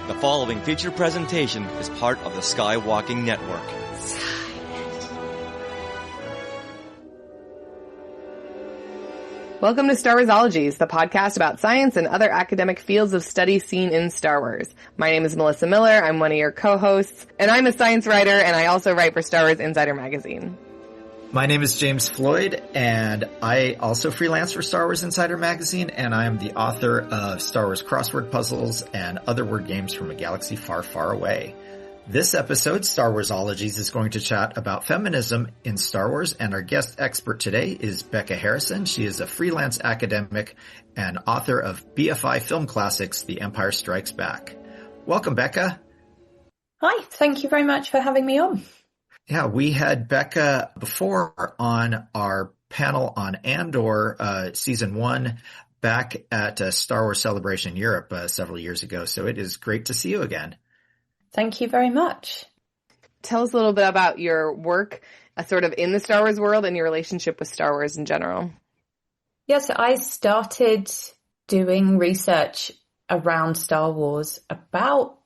The following feature presentation is part of the Skywalking Network. Welcome to Star Warsologies, the podcast about science and other academic fields of study seen in Star Wars. My name is Melissa Miller, I'm one of your co-hosts, and I'm a science writer, and I also write for Star Wars Insider Magazine. My name is James Floyd, and I also freelance for Star Wars Insider Magazine, and I am the author of Star Wars crossword puzzles and other word games from a galaxy far, far away. This episode, Star Warsologies, is going to chat about feminism in Star Wars, and our guest expert today is Becca Harrison. She is a freelance academic and author of BFI film classics, The Empire Strikes Back. Welcome, Becca. Hi, thank you very much for having me on. Yeah, we had Becca before on our panel on Andor Season 1 back at Star Wars Celebration Europe several years ago, so it is great to see you again. Thank you very much. Tell us a little bit about your work sort of in the Star Wars world and your relationship with Star Wars in general. Yes, I started doing research around Star Wars about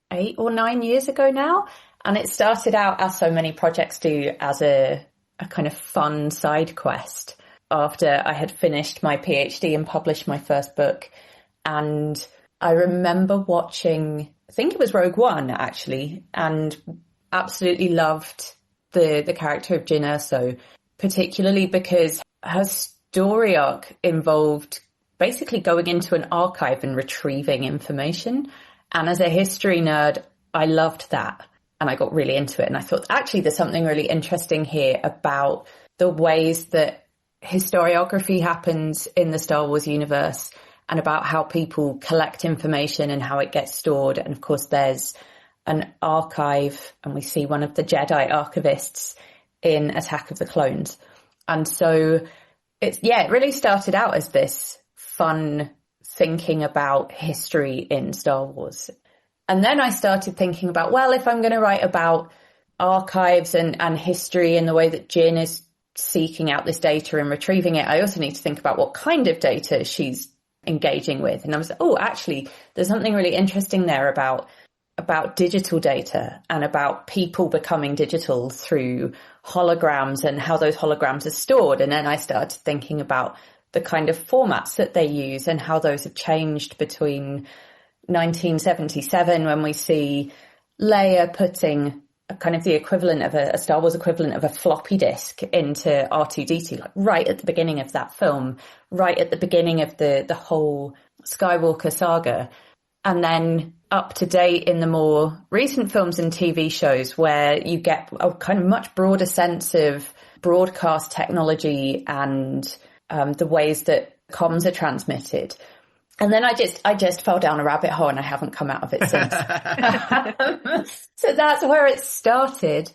8 or 9 years ago now. And it started out, as so many projects do, as a kind of fun side quest after I had finished my PhD and published my first book. And I remember watching, I think it was Rogue One, actually, and absolutely loved the character of Jyn Erso, particularly because her story arc involved basically going into an archive and retrieving information. And as a history nerd, I loved that. And I got really into it. And I thought, actually, there's something really interesting here about the ways that historiography happens in the Star Wars universe and about how people collect information and how it gets stored. And of course, there's an archive, and we see one of the Jedi archivists in Attack of the Clones. And so it really started out as this fun thinking about history in Star Wars. And then I started thinking about, well, if I'm going to write about archives and history and the way that Jyn is seeking out this data and retrieving it, I also need to think about what kind of data she's engaging with. And I was, actually, there's something really interesting there about digital data and about people becoming digital through holograms and how those holograms are stored. And then I started thinking about the kind of formats that they use and how those have changed between 1977, when we see Leia putting kind of the equivalent of a Star Wars equivalent of a floppy disk into R2-D2, like right at the beginning of that film, right at the beginning of the whole Skywalker saga. And then up to date in the more recent films and TV shows, where you get a kind of much broader sense of broadcast technology and the ways that comms are transmitted. And then I just fell down a rabbit hole and I haven't come out of it since. So that's where it started.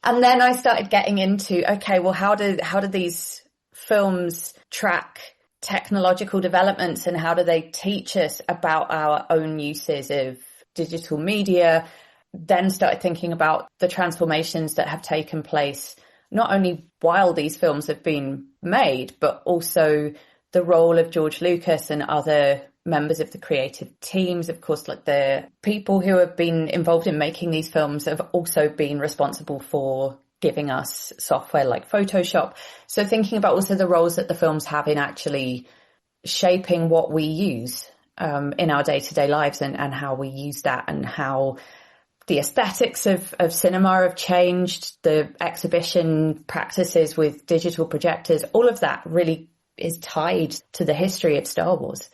And then I started getting into, okay, well, how do these films track technological developments and how do they teach us about our own uses of digital media? Then started thinking about the transformations that have taken place, not only while these films have been made, but also the role of George Lucas and other members of the creative teams. Of course, like the people who have been involved in making these films have also been responsible for giving us software like Photoshop. So thinking about also the roles that the films have in actually shaping what we use in our day-to-day lives and how we use that and how the aesthetics of cinema have changed, the exhibition practices with digital projectors, all of that really is tied to the history of Star Wars.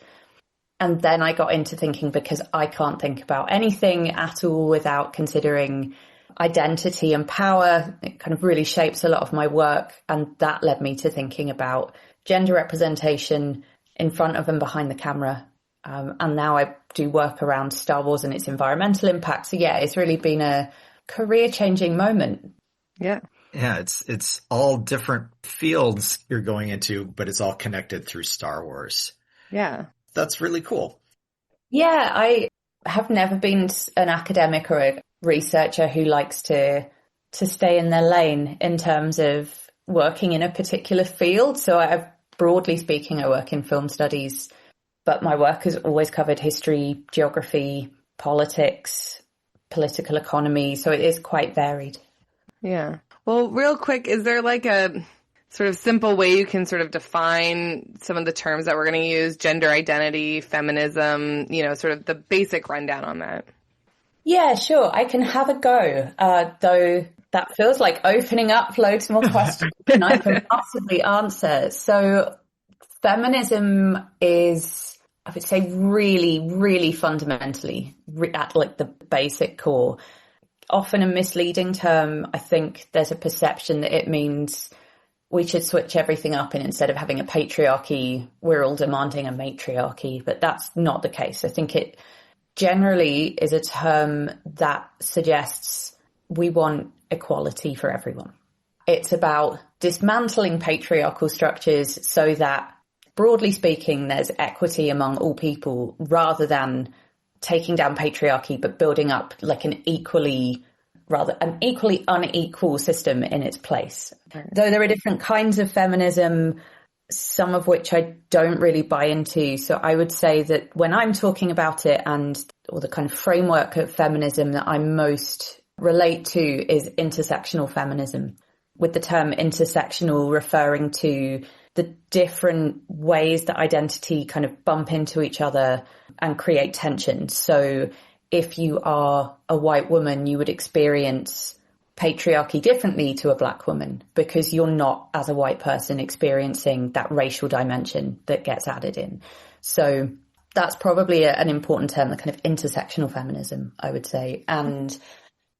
And then I got into thinking, because I can't think about anything at all without considering identity and power. It kind of really shapes a lot of my work. And that led me to thinking about gender representation in front of and behind the camera. And now I do work around Star Wars and its environmental impact. So yeah, it's really been a career-changing moment. Yeah. Yeah, it's all different fields you're going into, but it's all connected through Star Wars. Yeah. That's really cool. Yeah, I have never been an academic or a researcher who likes to stay in their lane in terms of working in a particular field. So broadly speaking, I work in film studies, but my work has always covered history, geography, politics, political economy. So it is quite varied. Yeah. Well, real quick, is there like a sort of simple way you can sort of define some of the terms that we're going to use? Gender identity, feminism, sort of the basic rundown on that. Yeah, sure. I can have a go, though that feels like opening up loads more questions than I can possibly answer. So feminism is, I would say, really, really fundamentally at like the basic core. Often a misleading term. I think there's a perception that it means we should switch everything up, and instead of having a patriarchy, we're all demanding a matriarchy. But that's not the case. I think it generally is a term that suggests we want equality for everyone. It's about dismantling patriarchal structures so that, broadly speaking, there's equity among all people, rather than taking down patriarchy but building up like an equally unequal system in its place. Though there are different kinds of feminism, some of which I don't really buy into. So I would say that when I'm talking about it, or the kind of framework of feminism that I most relate to is intersectional feminism, with the term intersectional referring to the different ways that identity kind of bump into each other and create tension. So if you are a white woman, you would experience patriarchy differently to a black woman because you're not, as a white person, experiencing that racial dimension that gets added in. So that's probably an important term, the kind of intersectional feminism, I would say. And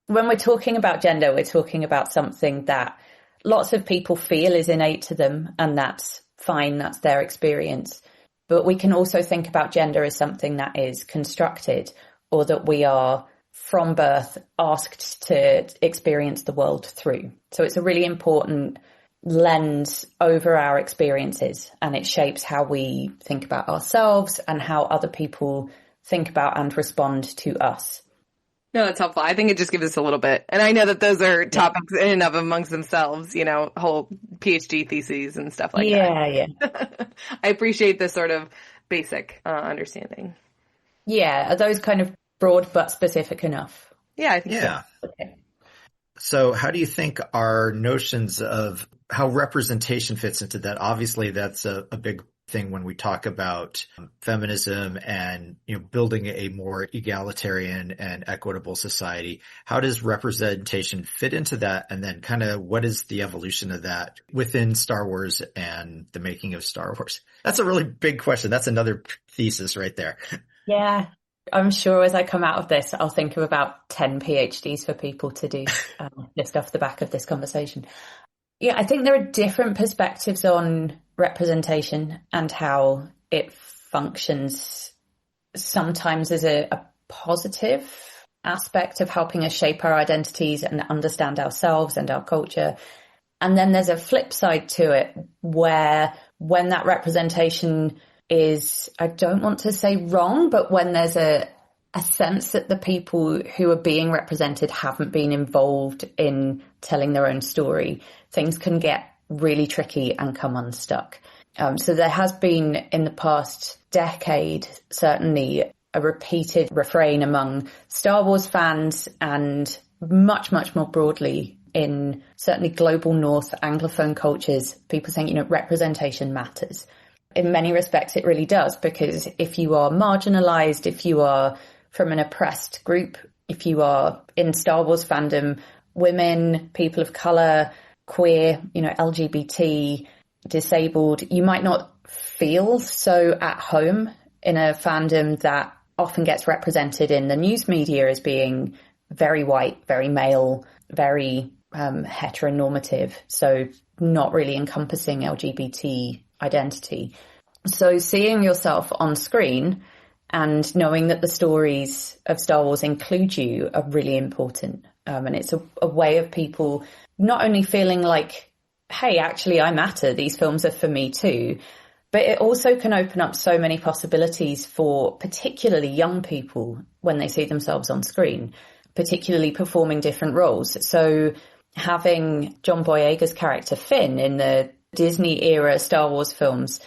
when we're talking about gender, we're talking about something that lots of people feel is innate to them, and that's fine, that's their experience. But we can also think about gender as something that is constructed, or that we are from birth asked to experience the world through. So it's a really important lens over our experiences, and it shapes how we think about ourselves and how other people think about and respond to us. No, that's helpful. I think it just gives us a little bit. And I know that those are topics in and of amongst themselves, whole PhD theses and stuff like that. Yeah. I appreciate this sort of basic understanding. Yeah. Are those kind of broad but specific enough? Yeah, I think so. Okay. So how do you think our notions of how representation fits into that? Obviously, that's a big thing when we talk about feminism and building a more egalitarian and equitable society. How does representation fit into that? And then kind of what is the evolution of that within Star Wars and the making of Star Wars? That's a really big question. That's another thesis right there. Yeah. I'm sure as I come out of this, I'll think of about 10 PhDs for people to do just off the back of this conversation. Yeah, I think there are different perspectives on representation and how it functions sometimes as a positive aspect of helping us shape our identities and understand ourselves and our culture. And then there's a flip side to it where when that representation is, I don't want to say wrong, but when there's a sense that the people who are being represented haven't been involved in telling their own story, things can get really tricky and come unstuck. So there has been in the past decade, certainly a repeated refrain among Star Wars fans and much, much more broadly in certainly global North Anglophone cultures, people saying, representation matters. In many respects, it really does, because if you are marginalized, if you are from an oppressed group, if you are in Star Wars fandom, women, people of color, queer, LGBT, disabled, you might not feel so at home in a fandom that often gets represented in the news media as being very white, very male, very heteronormative, so not really encompassing LGBT identity. So seeing yourself on screen and knowing that the stories of Star Wars include you are really important. And it's a way of people not only feeling like, hey, actually I matter, these films are for me too, but it also can open up so many possibilities for particularly young people when they see themselves on screen, particularly performing different roles. So having John Boyega's character Finn in the Disney era Star Wars films,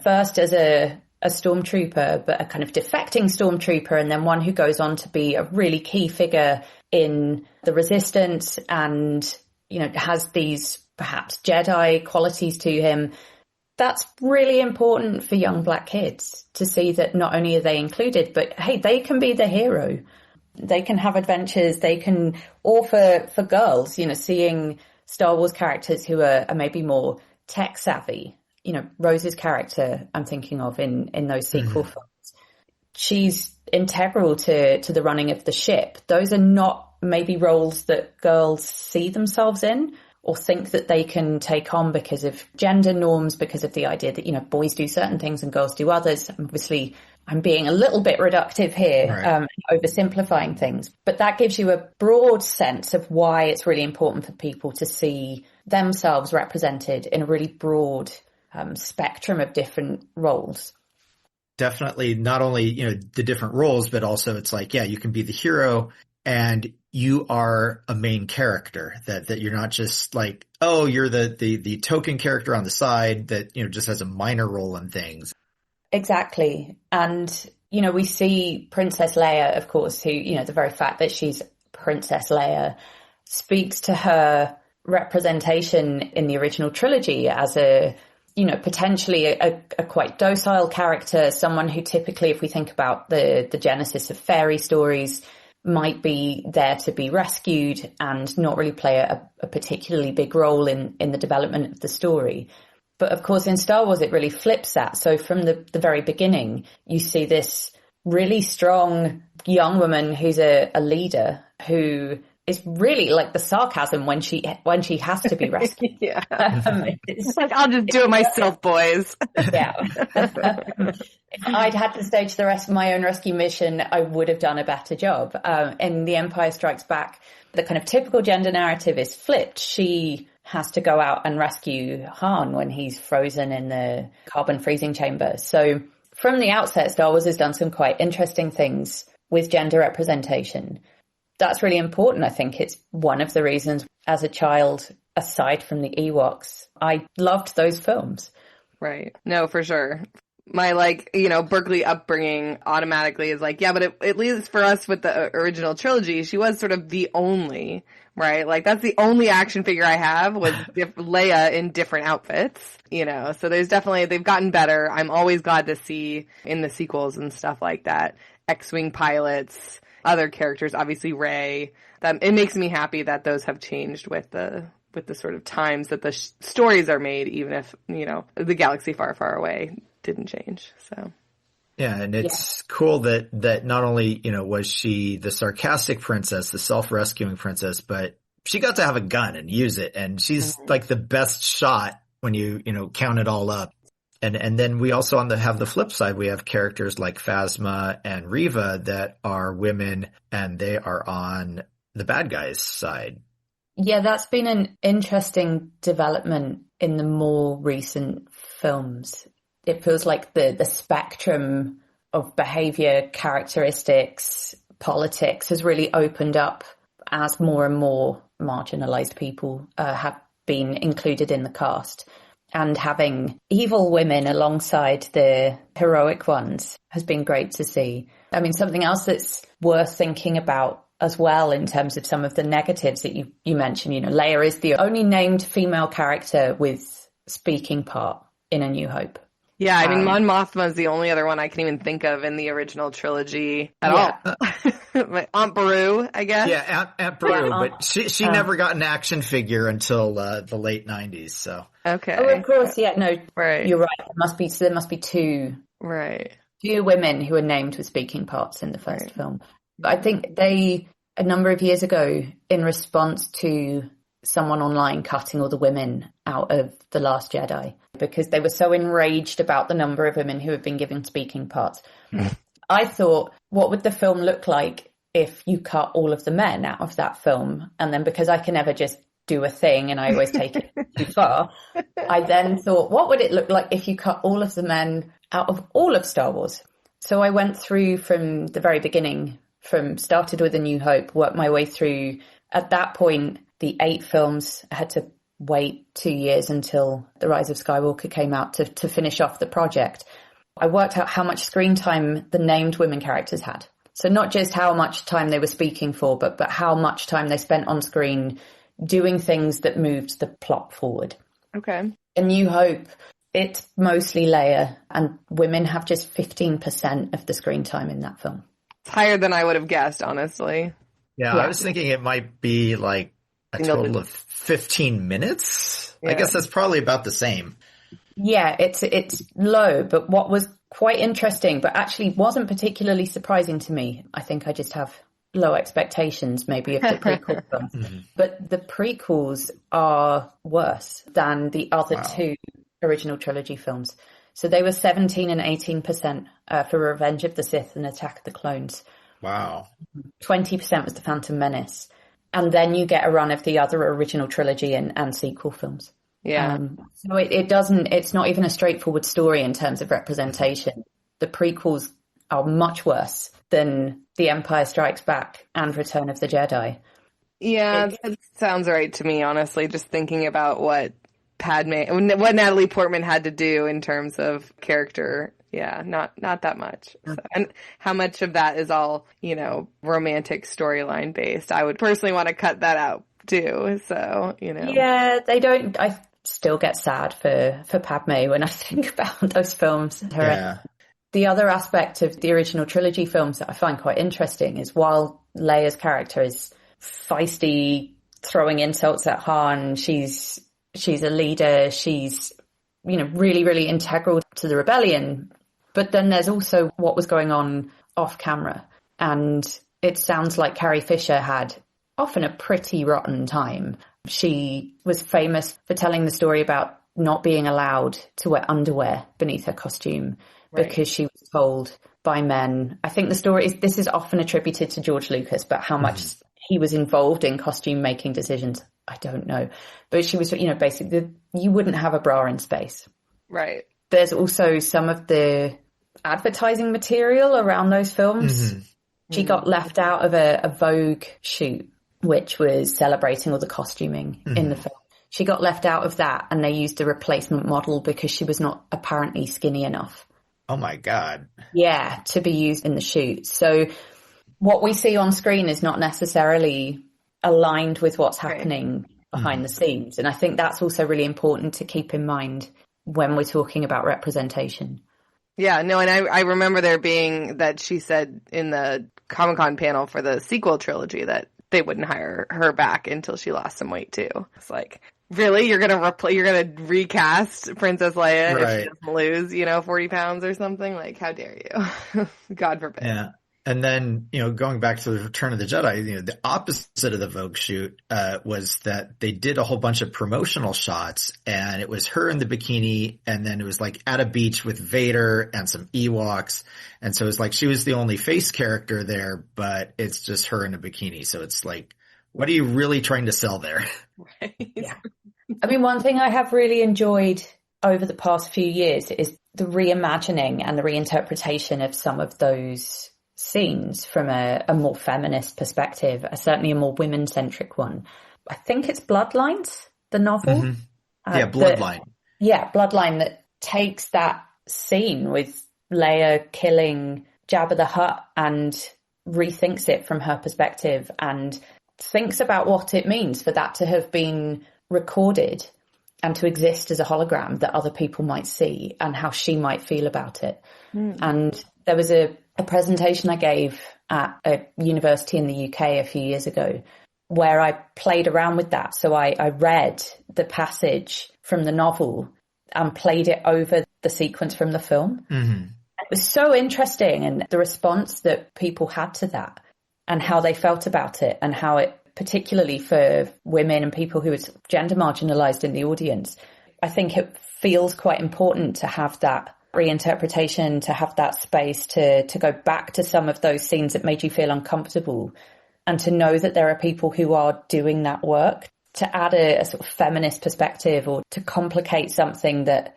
first as a a stormtrooper, but a kind of defecting stormtrooper, and then one who goes on to be a really key figure in the Resistance and, you know, has these perhaps Jedi qualities to him. That's really important for young Black kids to see that not only are they included, but hey, they can be the hero. They can have adventures. They can, or for girls, you know, seeing Star Wars characters who are maybe more tech savvy. You know, Rose's character I'm thinking of in those sequel films. She's integral to the running of the ship. Those are not maybe roles that girls see themselves in or think that they can take on because of gender norms, because of the idea that, you know, boys do certain things and girls do others. Obviously, I'm being a little bit reductive here, right. Oversimplifying things. But that gives you a broad sense of why it's really important for people to see themselves represented in a really broad spectrum of different roles. Definitely not only, you know, the different roles, but also it's like, yeah, you can be the hero and you are a main character, that you're not just like, oh, you're the token character on the side that, you know, just has a minor role in things. Exactly. And, you know, we see Princess Leia, of course, who, you know, the very fact that she's Princess Leia speaks to her representation in the original trilogy as a, you know, potentially a quite docile character, someone who typically, if we think about the genesis of fairy stories, might be there to be rescued and not really play a particularly big role in the development of the story. But of course, in Star Wars, it really flips that. So from the very beginning, you see this really strong young woman who's a leader who is really like the sarcasm when she has to be rescued. Yeah. It's like, I'll just do it myself, boys. Yeah. If I'd had to stage the rest of my own rescue mission, I would have done a better job. In The Empire Strikes Back, the kind of typical gender narrative is flipped. She has to go out and rescue Han when he's frozen in the carbon freezing chamber. So from the outset, Star Wars has done some quite interesting things with gender representation. That's really important. I think it's one of the reasons as a child, aside from the Ewoks, I loved those films. Right. No, for sure. My, like, you know, Berkeley upbringing automatically is like, yeah, but at least for us with the original trilogy, she was sort of the only, right? Like, that's the only action figure I have was Leia in different outfits, you know? So there's definitely, they've gotten better. I'm always glad to see in the sequels and stuff like that, X-Wing pilots, other characters, obviously Rey. That it makes me happy that those have changed with the sort of times that the stories are made, even if, you know, the galaxy far, far away didn't change. So yeah, and it's cool that not only, you know, was she the sarcastic princess, the self-rescuing princess, but she got to have a gun and use it, and she's like the best shot when you know, count it all up. And then we also have the flip side. We have characters like Phasma and Reva that are women, and they are on the bad guys' side. Yeah, that's been an interesting development in the more recent films. It feels like the spectrum of behavior, characteristics, politics has really opened up as more and more marginalized people have been included in the cast. And having evil women alongside the heroic ones has been great to see. I mean, something else that's worth thinking about as well in terms of some of the negatives that you mentioned, you know, Leia is the only named female character with speaking part in A New Hope. Yeah, I mean, Mon Mothma is the only other one I can even think of in the original trilogy at all. My Aunt Beru, I guess. Yeah, Aunt Beru, but she never got an action figure until the late 90s, so. Okay. Oh, of course, yeah, no, right. You're right. There must be two women who are named with speaking parts in the first film. But I think a number of years ago, in response to someone online cutting all the women out of The Last Jedi, because they were so enraged about the number of women who had been given speaking parts. I thought, what would the film look like if you cut all of the men out of that film? And then because I can never just do a thing and I always take it too far, I then thought, what would it look like if you cut all of the men out of all of Star Wars? So I went through from the very beginning, started with A New Hope, worked my way through. At that point, the 8 films, I had to wait 2 years until The Rise of Skywalker came out to finish off the project. I worked out how much screen time the named women characters had. So not just how much time they were speaking for, but how much time they spent on screen doing things that moved the plot forward. Okay. In New Hope, it's mostly Leia, and women have just 15% of the screen time in that film. It's higher than I would have guessed, honestly. Yeah, I was thinking it might be like a total of 15 minutes. Yeah. I guess that's probably about the same. Yeah, it's low, but what was quite interesting, but actually wasn't particularly surprising to me, I think I just have low expectations maybe of the prequel films, but the prequels are worse than the other two original trilogy films. So they were 17 and 18% for Revenge of the Sith and Attack of the Clones. Wow. 20% was The Phantom Menace. And then you get a run of the other original trilogy and sequel films. Yeah. So it's not even a straightforward story in terms of representation. The prequels are much worse than The Empire Strikes Back and Return of the Jedi. Yeah, that sounds right to me, honestly, just thinking about what Natalie Portman had to do in terms of character. Yeah, not that much. So, and how much of that is all, romantic storyline based. I would personally want to cut that out too. So, Yeah, they don't. I still get sad for Padme when I think about those films. Yeah. The other aspect of the original trilogy films that I find quite interesting is while Leia's character is feisty, throwing insults at Han, she's a leader, she's, really, really integral to the rebellion. But then there's also what was going on off camera. And it sounds like Carrie Fisher had often a pretty rotten time. She was famous for telling the story about not being allowed to wear underwear beneath her costume because she was told by men. I think this is often attributed to George Lucas, but how much he was involved in costume making decisions, I don't know. But she was, basically, you wouldn't have a bra in space. Right. There's also some of the advertising material around those films. She got left out of a Vogue shoot, which was celebrating all the costuming in the film. She got left out of that, and they used a replacement model because she was not apparently skinny enough. Oh my God. Yeah, to be used in the shoot. So what we see on screen is not necessarily aligned with what's happening behind the scenes. And I think that's also really important to keep in mind when we're talking about representation. Yeah, no, and I remember there being that she said in the Comic-Con panel for the sequel trilogy that they wouldn't hire her back until she lost some weight too. It's like, really? You're gonna recast Princess Leia if she doesn't lose, 40 pounds or something? Like, how dare you? God forbid. Yeah. And then, going back to the Return of the Jedi, the opposite of the Vogue shoot was that they did a whole bunch of promotional shots, and it was her in the bikini, and then it was like at a beach with Vader and some Ewoks. And so it's like she was the only face character there, but it's just her in a bikini. So it's like, what are you really trying to sell there? Right. Yeah. I mean, one thing I have really enjoyed over the past few years is the reimagining and the reinterpretation of some of those scenes from a more feminist perspective, certainly a more women-centric one. I think it's Bloodlines, the novel. Bloodline. Bloodline, that takes that scene with Leia killing Jabba the Hutt and rethinks it from her perspective and thinks about what it means for that to have been recorded and to exist as a hologram that other people might see and how she might feel about it. And there was a presentation I gave at a university in the UK a few years ago where I played around with that. So I read the passage from the novel and played it over the sequence from the film. It was so interesting, and the response that people had to that and how they felt about it, and how it, particularly for women and people who are gender marginalized in the audience, I think it feels quite important to have that reinterpretation, to have that space to go back to some of those scenes that made you feel uncomfortable, and to know that there are people who are doing that work to add a sort of feminist perspective, or to complicate something that,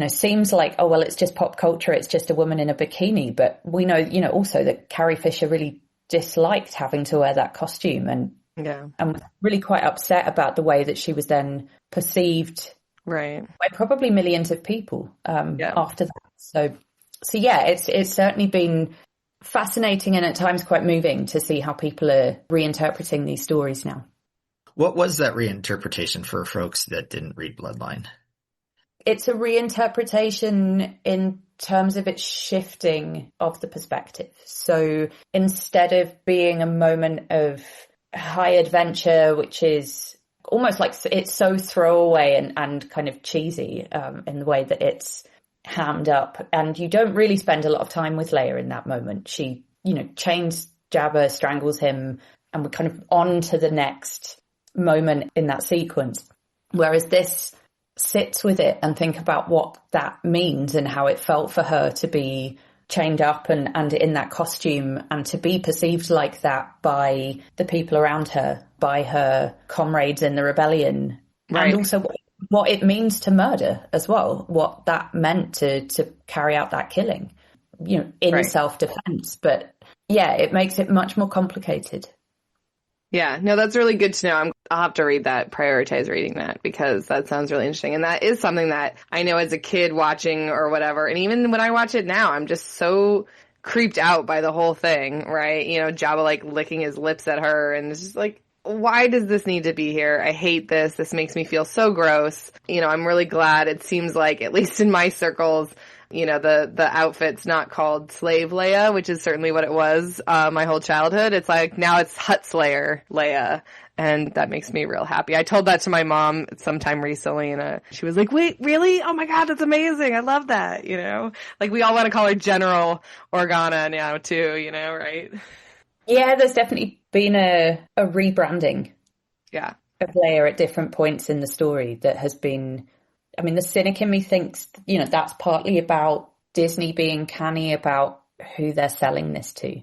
seems like, oh, well, it's just pop culture, it's just a woman in a bikini. But we know, also that Carrie Fisher really disliked having to wear that costume and was really quite upset about the way that she was then perceived by probably millions of people after that. So So yeah, it's certainly been fascinating and at times quite moving to see how people are reinterpreting these stories now. What was that reinterpretation for folks that didn't read Bloodline? It's a reinterpretation in terms of its shifting of the perspective. So instead of being a moment of high adventure, which is almost like it's so throwaway and kind of cheesy in the way that it's hammed up, and you don't really spend a lot of time with Leia in that moment. She, chains Jabba, strangles him, and we're kind of on to the next moment in that sequence. Whereas this sits with it and think about what that means and how it felt for her to be chained up and in that costume and to be perceived like that by the people around her, by her comrades in the rebellion, right. And also what it means to murder as well, what that meant to carry out that killing, in right. self-defense. But yeah, it makes it much more complicated. Yeah, no, that's really good to know. I'll have to read that, prioritize reading that, because that sounds really interesting. And that is something that I know as a kid watching or whatever, and even when I watch it now, I'm just so creeped out by the whole thing, right? Jabba like licking his lips at her, and it's just like, why does this need to be here? I hate this. This makes me feel so gross. I'm really glad it seems like, at least in my circles, the outfit's not called Slave Leia, which is certainly what it was my whole childhood. It's like, now it's Hut Slayer Leia, and that makes me real happy. I told that to my mom sometime recently, and she was like, wait, really? Oh my God, that's amazing. I love that, Like, we all want to call her General Organa now, too, right? Yeah, there's definitely been a rebranding of Leia at different points in the story that has been... I mean, the cynic in me thinks, that's partly about Disney being canny about who they're selling this to,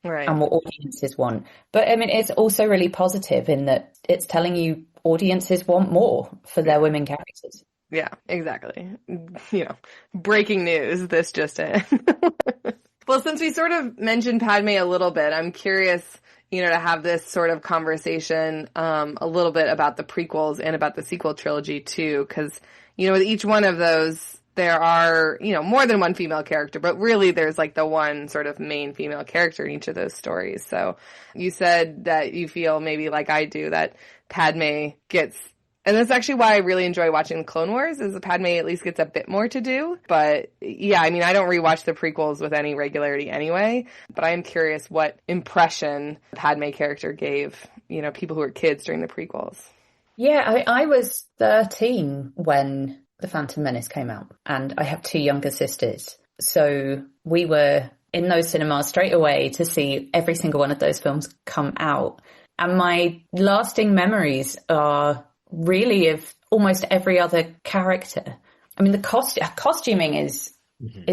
right, and what audiences want. But I mean, it's also really positive in that it's telling you audiences want more for their women characters. Yeah, exactly. Breaking news, this just in. Well, since we sort of mentioned Padme a little bit, I'm curious, to have this sort of conversation a little bit about the prequels and about the sequel trilogy too, because with each one of those, there are, more than one female character, but really there's like the one sort of main female character in each of those stories. So you said that you feel maybe like I do that Padme gets, and that's actually why I really enjoy watching the Clone Wars, is that Padme at least gets a bit more to do. But yeah, I mean, I don't rewatch the prequels with any regularity anyway, but I am curious what impression the Padme character gave, people who were kids during the prequels. Yeah, I was 13 when The Phantom Menace came out, and I have two younger sisters. So we were in those cinemas straight away to see every single one of those films come out. And my lasting memories are really of almost every other character. I mean, the costuming is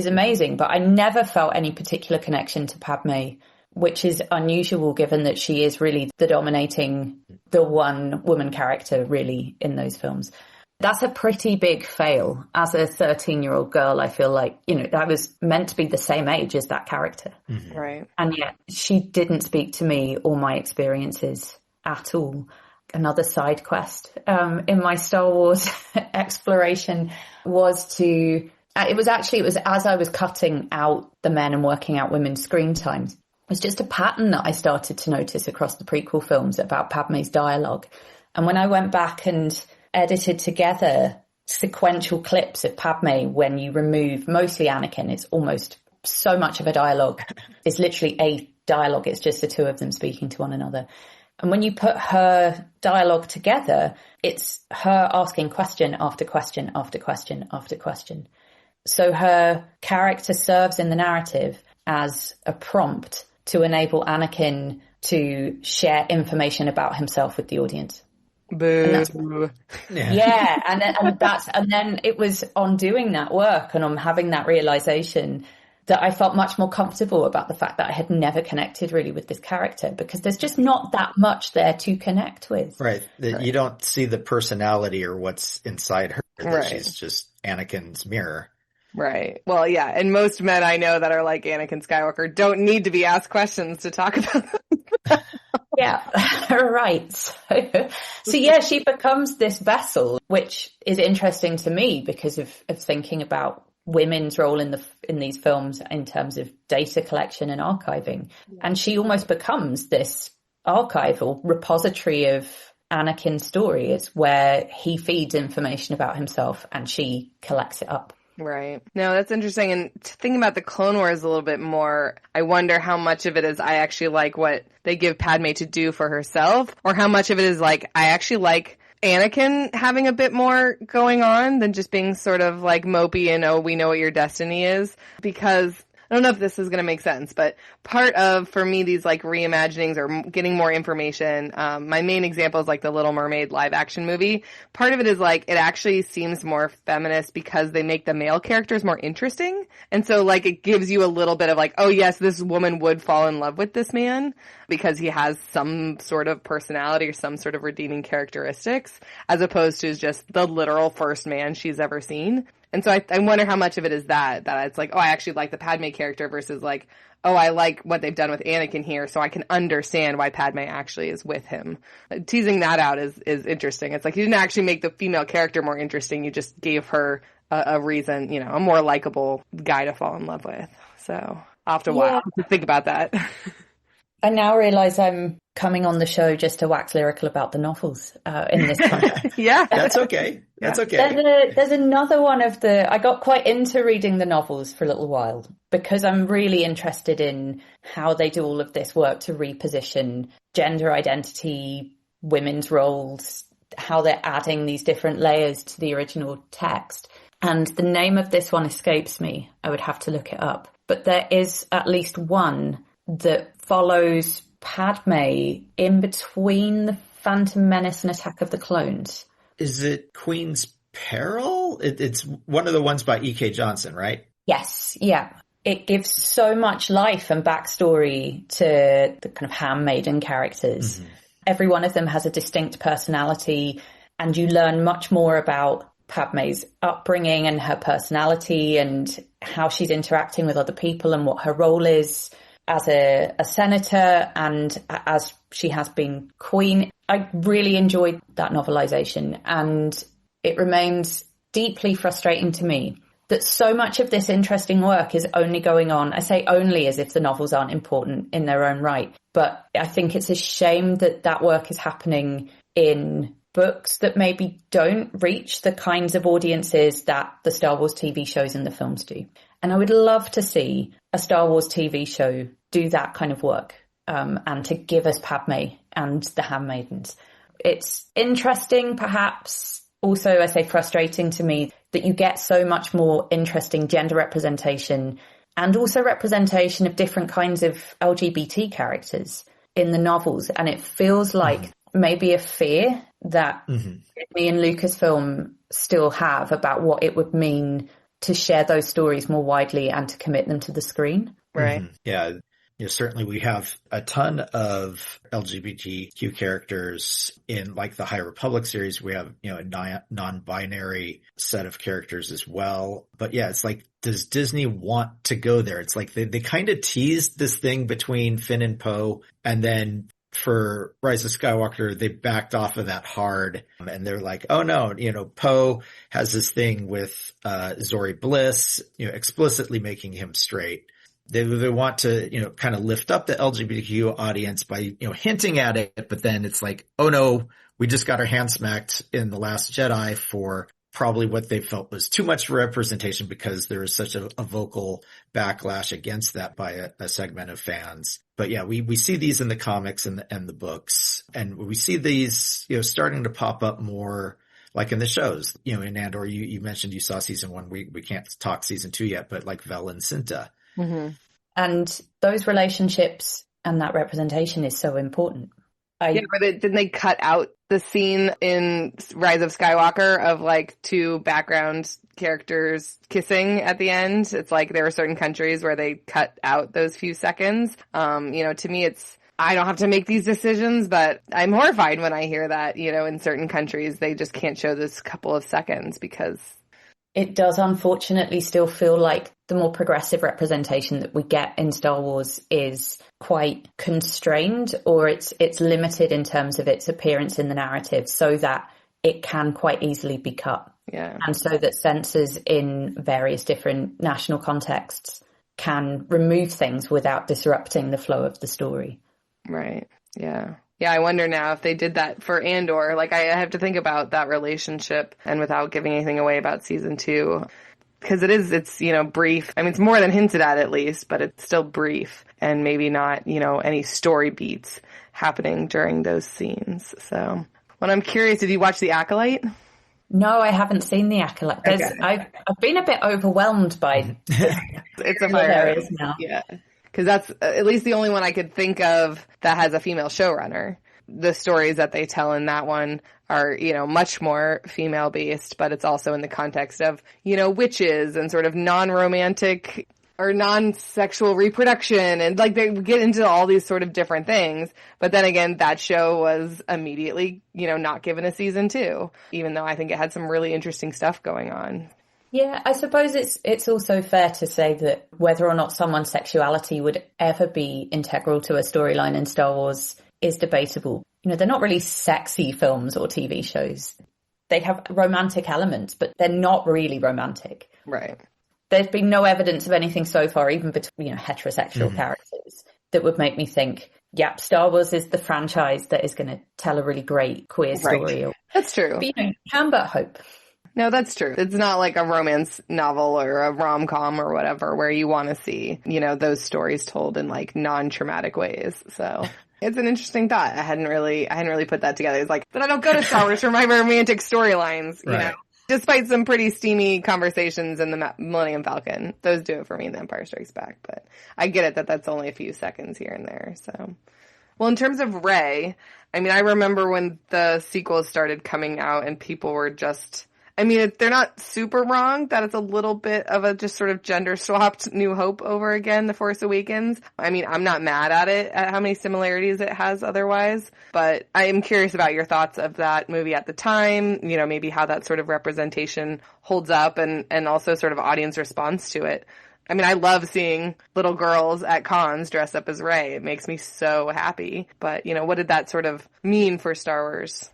amazing, but I never felt any particular connection to Padme, which is unusual given that she is really the one woman character really in those films. That's a pretty big fail. As a 13-year-old girl, I feel like, I was meant to be the same age as that character. Mm-hmm. Right. And yet she didn't speak to me or my experiences at all. Another side quest in my Star Wars exploration was it was as I was cutting out the men and working out women's screen times. It was just a pattern that I started to notice across the prequel films about Padme's dialogue. And when I went back and edited together sequential clips of Padme, when you remove mostly Anakin, it's almost so much of a dialogue. It's literally a dialogue. It's just the two of them speaking to one another. And when you put her dialogue together, it's her asking question after question after question after question. So her character serves in the narrative as a prompt to enable Anakin to share information about himself with the audience. Boo. And then it was on doing that work and on having that realization that I felt much more comfortable about the fact that I had never connected really with this character, because there's just not that much there to connect with. Right. You don't see the personality or what's inside her. That she's just Anakin's mirror. Right. Well, yeah. And most men I know that are like Anakin Skywalker don't need to be asked questions to talk about them. Yeah, right. So yeah, she becomes this vessel, which is interesting to me because of thinking about women's role in these films in terms of data collection and archiving. And she almost becomes this archival repository of Anakin's story. It's where he feeds information about himself and she collects it up. Right. No, that's interesting. And thinking about the Clone Wars a little bit more, I wonder how much of it is I actually like what they give Padme to do for herself, or how much of it is like I actually like Anakin having a bit more going on than just being sort of like mopey and, oh, we know what your destiny is. Because I don't know if this is going to make sense, but part of, for me, these like reimaginings or getting more information, my main example is like the Little Mermaid live action movie. Part of it is like, it actually seems more feminist because they make the male characters more interesting. And so like, it gives you a little bit of like, oh yes, this woman would fall in love with this man because he has some sort of personality or some sort of redeeming characteristics, as opposed to just the literal first man she's ever seen. And so I wonder how much of it is that it's like, oh, I actually like the Padme character versus like, oh, I like what they've done with Anakin here, so I can understand why Padme actually is with him. Teasing that out is interesting. It's like you didn't actually make the female character more interesting. You just gave her a reason, a more likable guy to fall in love with. So I'll have to think about that. I now realize I'm coming on the show just to wax lyrical about the novels in this context. Yeah. That's okay. That's okay. There's another one of I got quite into reading the novels for a little while because I'm really interested in how they do all of this work to reposition gender identity, women's roles, how they're adding these different layers to the original text. And the name of this one escapes me. I would have to look it up. But there is at least one that follows Padme in between the Phantom Menace and Attack of the Clones. Is it Queen's Peril? It's one of the ones by E.K. Johnson, right? Yes, yeah. It gives so much life and backstory to the kind of handmaiden characters. Mm-hmm. Every one of them has a distinct personality, and you learn much more about Padme's upbringing and her personality and how she's interacting with other people and what her role is as a senator and as she has been queen. I really enjoyed that novelization, and it remains deeply frustrating to me that so much of this interesting work is only going on. I say only as if the novels aren't important in their own right, but I think it's a shame that that work is happening in books that maybe don't reach the kinds of audiences that the Star Wars TV shows and the films do. And I would love to see a Star Wars TV show do that kind of work, and to give us Padme and the Handmaidens. It's interesting, perhaps also, I say frustrating to me, that you get so much more interesting gender representation and also representation of different kinds of LGBT characters in the novels. And it feels like maybe a fear that Disney and Lucasfilm still have about what it would mean to share those stories more widely and to commit them to the screen. Right. Yeah. Certainly we have a ton of LGBTQ characters in like the High Republic series. We have, a non-binary set of characters as well. But yeah, it's like, does Disney want to go there? It's like they kind of teased this thing between Finn and Poe, and then for Rise of Skywalker, they backed off of that hard, and they're like, oh no, Poe has this thing with Zori Bliss, explicitly making him straight. They want to, kind of lift up the LGBTQ audience by, hinting at it, but then it's like, oh no, we just got our hands smacked in The Last Jedi for probably what they felt was too much representation because there is such a vocal backlash against that by a segment of fans. But yeah, we see these in the comics and the books, and we see these, starting to pop up more like in the shows, in Andor, you mentioned you saw season 1. We can't talk season 2 yet, but like Vel and Cinta. Mm-hmm. And those relationships and that representation is so important. Didn't they cut out the scene in Rise of Skywalker of like two background characters kissing at the end? It's like there are certain countries where they cut out those few seconds. To me, I don't have to make these decisions, but I'm horrified when I hear that, in certain countries, they just can't show this couple of seconds because it does unfortunately still feel like the more progressive representation that we get in Star Wars is quite constrained, or it's limited in terms of its appearance in the narrative, so that it can quite easily be cut. Yeah. And so that censors in various different national contexts can remove things without disrupting the flow of the story. Right. Yeah. Yeah, I wonder now if they did that for Andor. Like, I have to think about that relationship, and without giving anything away about season 2. Because it's, brief. I mean, it's more than hinted at least, but it's still brief. And maybe not, any story beats happening during those scenes. So, well, I'm curious, did you watch The Acolyte? No, I haven't seen The Acolyte. Okay. I've been a bit overwhelmed by it's a fire areas now. Yeah. Because that's at least the only one I could think of that has a female showrunner. The stories that they tell in that one are, much more female based, but it's also in the context of, witches and sort of non-romantic or non-sexual reproduction. And like they get into all these sort of different things. But then again, that show was immediately, not given a season 2, even though I think it had some really interesting stuff going on. Yeah, I suppose it's also fair to say that whether or not someone's sexuality would ever be integral to a storyline in Star Wars is debatable. They're not really sexy films or TV shows. They have romantic elements, but they're not really romantic. Right. There's been no evidence of anything so far, even between heterosexual characters, that would make me think, yep, Star Wars is the franchise that is going to tell a really great queer story. Right. That's true. But, can but hope. No, that's true. It's not like a romance novel or a rom-com or whatever where you want to see, those stories told in like non-traumatic ways. So it's an interesting thought. I hadn't really put that together. It's like, but I don't go to Star Wars for my romantic storylines, you know. Despite some pretty steamy conversations in the Millennium Falcon. Those do it for me in The Empire Strikes Back. But I get it that that's only a few seconds here and there. So, well, in terms of Rey, I mean, I remember when the sequels started coming out and people were just... I mean, they're not super wrong that it's a little bit of a just sort of gender swapped New Hope over again, The Force Awakens. I mean, I'm not mad at it, at how many similarities it has otherwise, but I am curious about your thoughts of that movie at the time, maybe how that sort of representation holds up and also sort of audience response to it. I mean, I love seeing little girls at cons dress up as Rey. It makes me so happy. But, what did that sort of mean for Star Wars?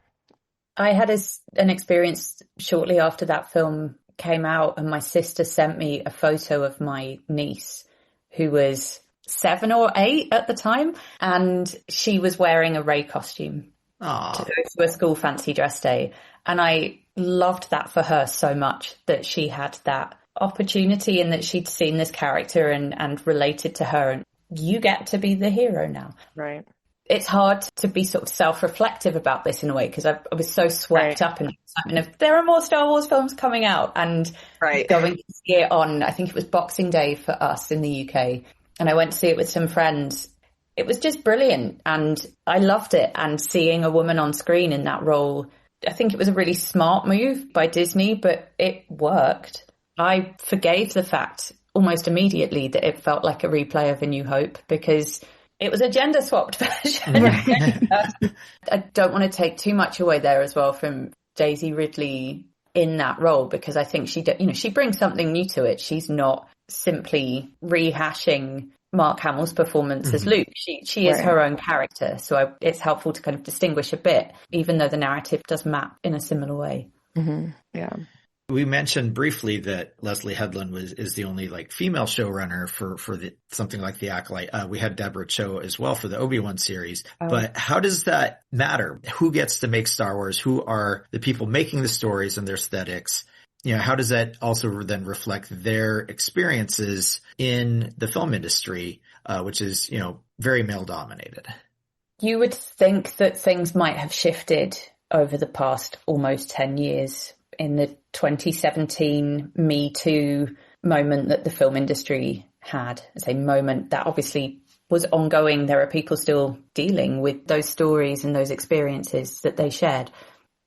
I had an experience shortly after that film came out, and my sister sent me a photo of my niece, who was 7 or 8 at the time, and she was wearing a Rey costume to go to a school fancy dress day. And I loved that for her so much, that she had that opportunity and that she'd seen this character and related to her. And you get to be the hero now. Right. It's hard to be sort of self-reflective about this in a way, because I was so swept up in the excitement of there are more Star Wars films coming out, and going to see it on, I think it was Boxing Day for us in the UK. And I went to see it with some friends. It was just brilliant. And I loved it. And seeing a woman on screen in that role, I think it was a really smart move by Disney, but it worked. I forgave the fact almost immediately that it felt like a replay of A New Hope, because it was a gender-swapped version. I don't want to take too much away there as well from Daisy Ridley in that role, because I think she brings something new to it. She's not simply rehashing Mark Hamill's performance as Luke. She is her own character. So it's helpful to kind of distinguish a bit, even though the narrative does map in a similar way. Mm-hmm. Yeah. We mentioned briefly that Leslie Headland is the only female showrunner for something like The Acolyte. We had Deborah Cho as well for the Obi-Wan series. But how does that matter? Who gets to make Star Wars? Who are the people making the stories and their aesthetics? How does that also then reflect their experiences in the film industry, which is, very male dominated? You would think that things might have shifted over the past almost 10 years. In the 2017 Me Too moment that the film industry had, as a moment that obviously was ongoing. There are people still dealing with those stories and those experiences that they shared.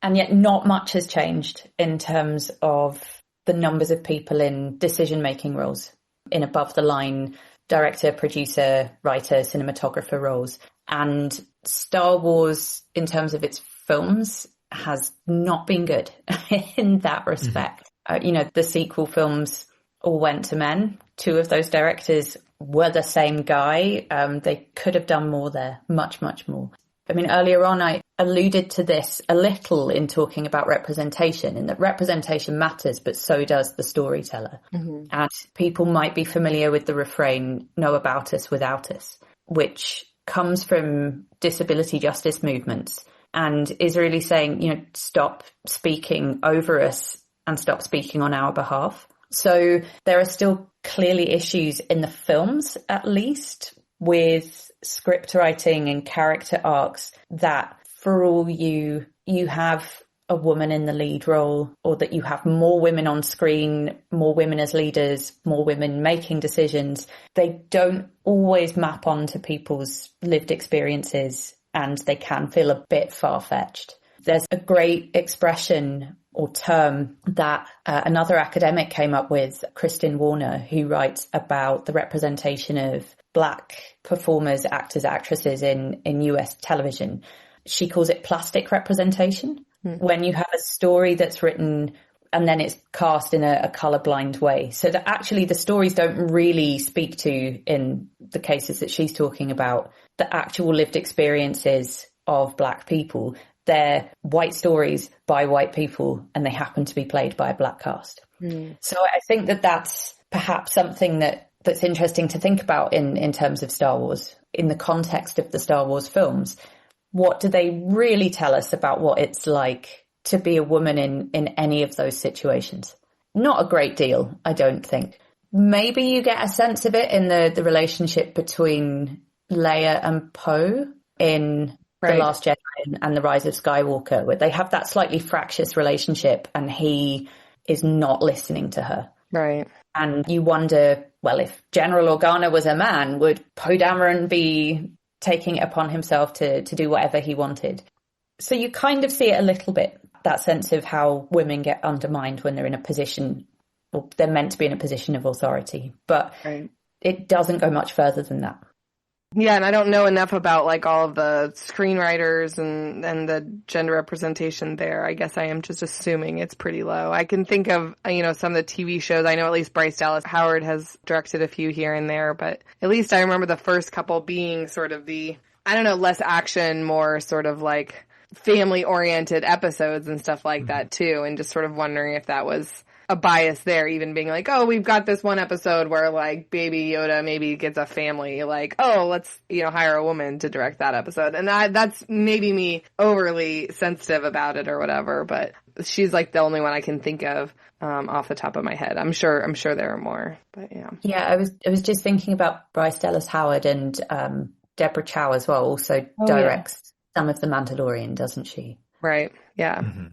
And yet not much has changed in terms of the numbers of people in decision-making roles, in above-the-line director, producer, writer, cinematographer roles. And Star Wars, in terms of its films, has not been good in that respect. The sequel films all went to men. 2 of those directors were the same guy. They could have done more there, much, much more. I mean, earlier on, I alluded to this a little in talking about representation, and that representation matters, but so does the storyteller. Mm-hmm. And people might be familiar with the refrain, "Know about us without us," which comes from disability justice movements and is really saying, stop speaking over us and stop speaking on our behalf. So there are still clearly issues in the films, at least, with script writing and character arcs that for all you have a woman in the lead role, or that you have more women on screen, more women as leaders, more women making decisions, they don't always map onto people's lived experiences, and they can feel a bit far-fetched. There's a great expression or term that another academic came up with, Kristen Warner, who writes about the representation of Black performers, actors, actresses in US television. She calls it plastic representation. When you have a story that's written and then it's cast in a colorblind way. So that actually the stories don't really speak to, in the cases that she's talking about, the actual lived experiences of Black people. They're white stories by white people, and they happen to be played by a Black cast. So I think that that's perhaps something that's interesting to think about in terms of Star Wars, in the context of the Star Wars films. What do they really tell us about what it's like to be a woman in any of those situations? Not a great deal, I don't think. Maybe you get a sense of it in the relationship between Leia and Poe in The Last Jedi and The Rise of Skywalker, where they have that slightly fractious relationship and he is not listening to her. Right. And you wonder, well, if General Organa was a man, would Poe Dameron be taking it upon himself to do whatever he wanted? So you kind of see it a little bit, that sense of how women get undermined when they're in a position, or they're meant to be in a position of authority. But it doesn't go much further than that. Yeah, and I don't know enough about like all of the screenwriters and the gender representation there. I guess I am just assuming it's pretty low. I can think of, some of the TV shows. I know at least Bryce Dallas Howard has directed a few here and there, but at least I remember the first couple being sort of less action, more sort of like family-oriented episodes and stuff like that too, and just sort of wondering if that was a bias there, even being like, oh, we've got this one episode where like Baby Yoda maybe gets a family, like, oh, let's, hire a woman to direct that episode. And that's maybe me overly sensitive about it or whatever, but she's like the only one I can think of off the top of my head. I'm sure there are more, but yeah. Yeah, I was just thinking about Bryce Dallas Howard, and Deborah Chow as well also directs some of The Mandalorian, doesn't she? Right. Yeah. Mm-hmm.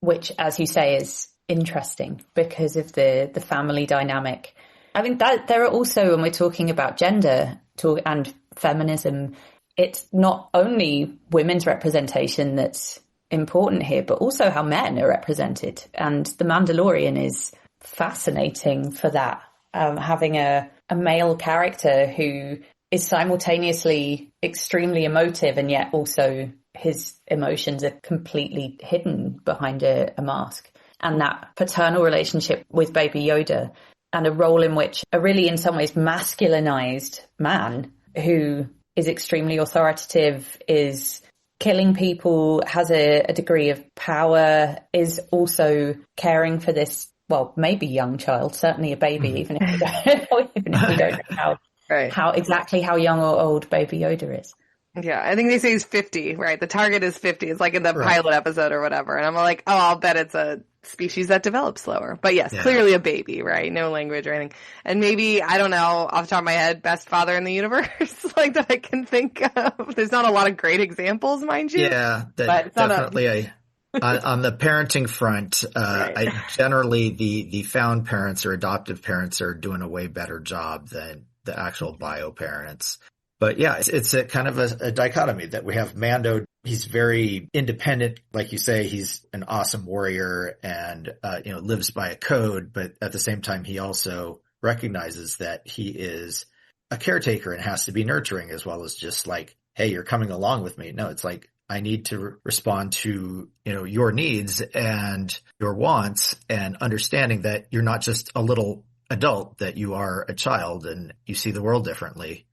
Which, as you say, is interesting because of the family dynamic. I mean, that there are also, when we're talking about gender and feminism, it's not only women's representation that's important here, but also how men are represented. And The Mandalorian is fascinating for that, having a male character who is simultaneously extremely emotive, and yet also his emotions are completely hidden behind a mask. And that paternal relationship with Baby Yoda, and a role in which a really, in some ways, masculinized man who is extremely authoritative, is killing people, has a degree of power, is also caring for this, well, maybe young child, certainly a baby, even if we don't know how young or old Baby Yoda is. Yeah, I think they say he's 50, right? The target is 50. It's like in the pilot episode or whatever. And I'm like, oh, I'll bet it's a species that develops slower. But yes, clearly a baby, right? No language or anything. And maybe, I don't know, off the top of my head, best father in the universe, like that I can think of. There's not a lot of great examples, mind you. Yeah, definitely on the parenting front, I generally the found parents or adoptive parents are doing a way better job than the actual bio parents. But yeah, it's a kind of a dichotomy that we have Mando. He's very independent. Like you say, he's an awesome warrior and, lives by a code. But at the same time, he also recognizes that he is a caretaker and has to be nurturing, as well as just like, hey, you're coming along with me. No, it's like, I need to respond to, your needs and your wants, and understanding that you're not just a little adult, that you are a child and you see the world differently.